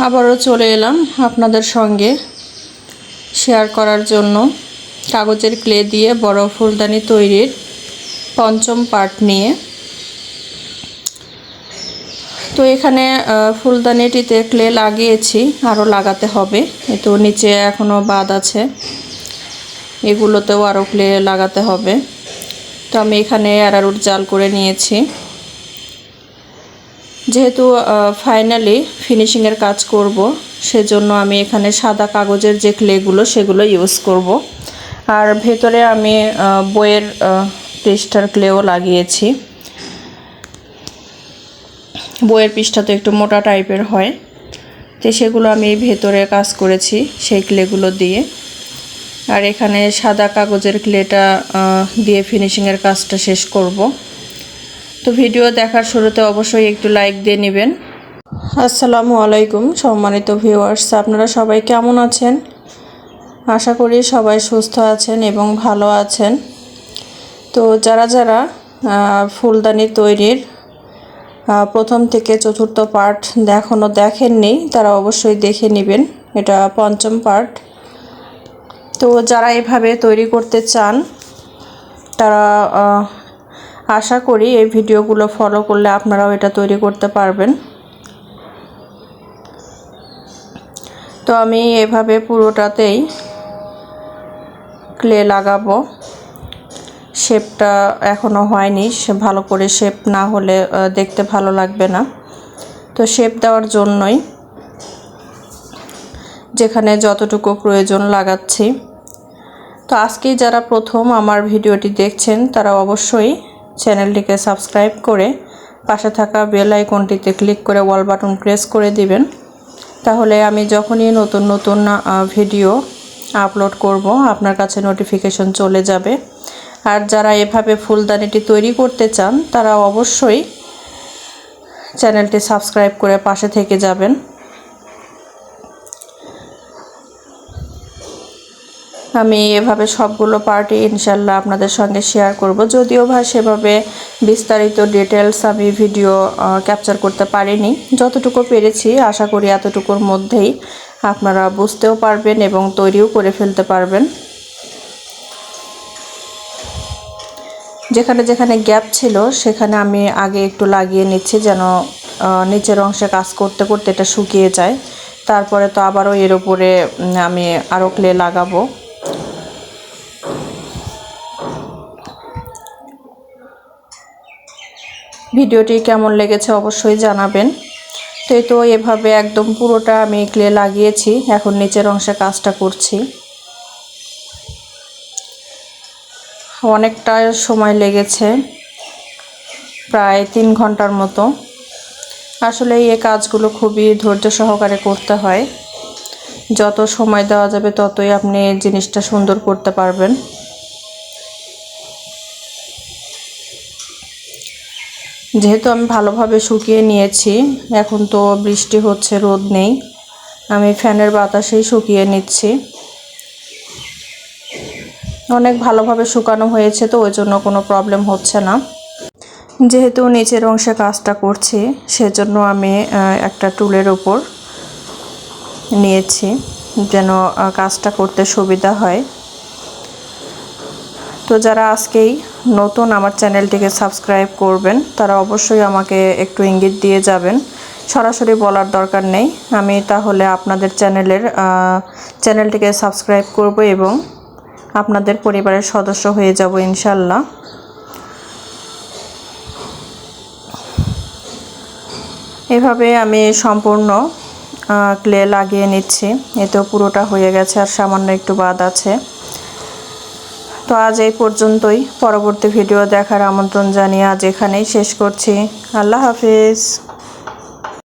আবারও চলে এলাম আপনাদের সঙ্গে শেয়ার করার জন্য কাগজের ক্লে দিয়ে বড় ফুলদানি তৈরির পঞ্চম পার্ট নিয়ে। তো এখানে ফুলদানিটিতে ক্লে লাগিয়েছি, আরও লাগাতে হবে। তো নিচে এখনও বাদ আছে, এগুলোতেও আরও ক্লে লাগাতে হবে। তো আমি এখানে অ্যারারুট জাল করে নিয়েছি। যেহেতু ফাইনালি ফিনিশিংয়ের কাজ করব, সেজন্য আমি এখানে সাদা কাগজের যে ক্লেগুলো সেগুলো ইউজ করব। আর ভেতরে আমি বইয়ের পৃষ্ঠার ক্লেও লাগিয়েছি। বইয়ের পৃষ্ঠা তো একটু মোটা টাইপের হয়, তো সেগুলো আমি ভেতরে কাজ করেছি সেই ক্লেগুলো দিয়ে। আর এখানে সাদা কাগজের ক্লেটা দিয়ে ফিনিশিংয়ের কাজটা শেষ করব। তো ভিডিও দেখার শুরুতে অবশ্যই একটু লাইক দিয়ে নেবেন। আসসালামু আলাইকুম সম্মানিত ভিউয়ার্স, আপনারা সবাই কেমন আছেন? আশা করি সবাই সুস্থ আছেন এবং ভালো আছেন। তো যারা যারা ফুলদানি তৈরির প্রথম থেকে চতুর্থ পার্ট এখনও দেখেননি, তারা অবশ্যই দেখে নেবেন। এটা পঞ্চম পার্ট। তো যারা এভাবে তৈরি করতে চান, তারা আশা করি এই ভিডিওগুলো ফলো করলে আপনারাও এটা তৈরি করতে পারবেন। তো আমি এভাবে পুরোটাতেই ক্লে লাগাবো। শেপটা এখনও হয়নি, ভালো করে শেপ না হলে দেখতে ভালো লাগবে না। তো শেপ দেওয়ার জন্যই যেখানে যতটুকু প্রয়োজন লাগাচ্ছি। তো আজকেই যারা প্রথম আমার ভিডিওটি দেখছেন, তারা অবশ্যই চ্যানেলটিকে সাবস্ক্রাইব করে পাশে থাকা বেল আইকনটিতে ক্লিক করে অল বাটন প্রেস করে দিবেন। তাহলে আমি যখনই নতুন নতুন ভিডিও আপলোড করব, আপনার কাছে নোটিফিকেশন চলে যাবে। আর যারা এভাবে ফুলদানিটি তৈরি করতে চান, তারা অবশ্যই চ্যানেলটি সাবস্ক্রাইব করে পাশে থেকে যাবেন। আমি এভাবে সবগুলো পার্টি ইনশাল্লাহ আপনাদের সঙ্গে শেয়ার করব। যদিও সেভাবে বিস্তারিত ডিটেলস আমি ভিডিও ক্যাপচার করতে পারিনি, যতটুকু পেরেছি আশা করি এতটুকুর মধ্যেই আপনারা বুঝতেও পারবেন এবং তৈরিও করে ফেলতে পারবেন। যেখানে যেখানে গ্যাপ ছিল সেখানে আমি আগে একটু লাগিয়ে নিচ্ছি, যেন নিচের অংশে কাজ করতে করতে এটা শুকিয়ে যায়। তারপরে তো আবারও এর উপরে আমি আরও ক্লে লাগাবো। ভিডিওটি কেমন লেগেছে অবশ্যই জানাবেন। তো এভাবে একদম পুরোটা আমি ক্লে লাগিয়েছি, এখন নিচের অংশে কাজটা করছি। অনেকটা সময় লেগেছে, প্রায় 3 ঘন্টার মতো। আসলে এই কাজগুলো খুবই ধৈর্য সহকারে করতে হয়। যত সময় দেওয়া যাবে ততই আপনি জিনিসটা সুন্দর করতে পারবেন। যেহেতু আমি ভালোভাবে শুকিয়ে নিয়েছি, এখন তো বৃষ্টি হচ্ছে, রোদ নেই, আমি ফ্যানের বাতাসেই শুকিয়ে নিচ্ছি। অনেক ভালোভাবে শুকানো হয়েছে, তো ওই জন্য কোনো প্রবলেম হচ্ছে না। যেহেতু নিচের অংশে কাজটা করছি, সেজন্য আমি একটা টুলের উপর নিয়েছি যেন কাজটা করতে সুবিধা হয়। তো যারা আজকেই নতুন আমার চ্যানেলটিকে সাবস্ক্রাইব করবেন, তারা অবশ্যই আমাকে একটু ইঙ্গিত দিয়ে যাবেন। সরাসরি বলার দরকার নেই, আমি তাহলে আপনাদের চ্যানেলটিকে সাবস্ক্রাইব করব এবং আপনাদের পরিবারের সদস্য হয়ে যাব ইনশাল্লাহ। এভাবে আমি সম্পূর্ণ ক্লে লাগিয়ে নিচ্ছি। এতেও পুরোটা হয়ে গেছে, আর সামান্য একটু বাদ আছে। তো আজ এই পর্যন্তই। পরবর্তী ভিডিও দেখার আমন্ত্রণ জানিয়ে আজ এখানেই শেষ করছি। আল্লাহ হাফিজ।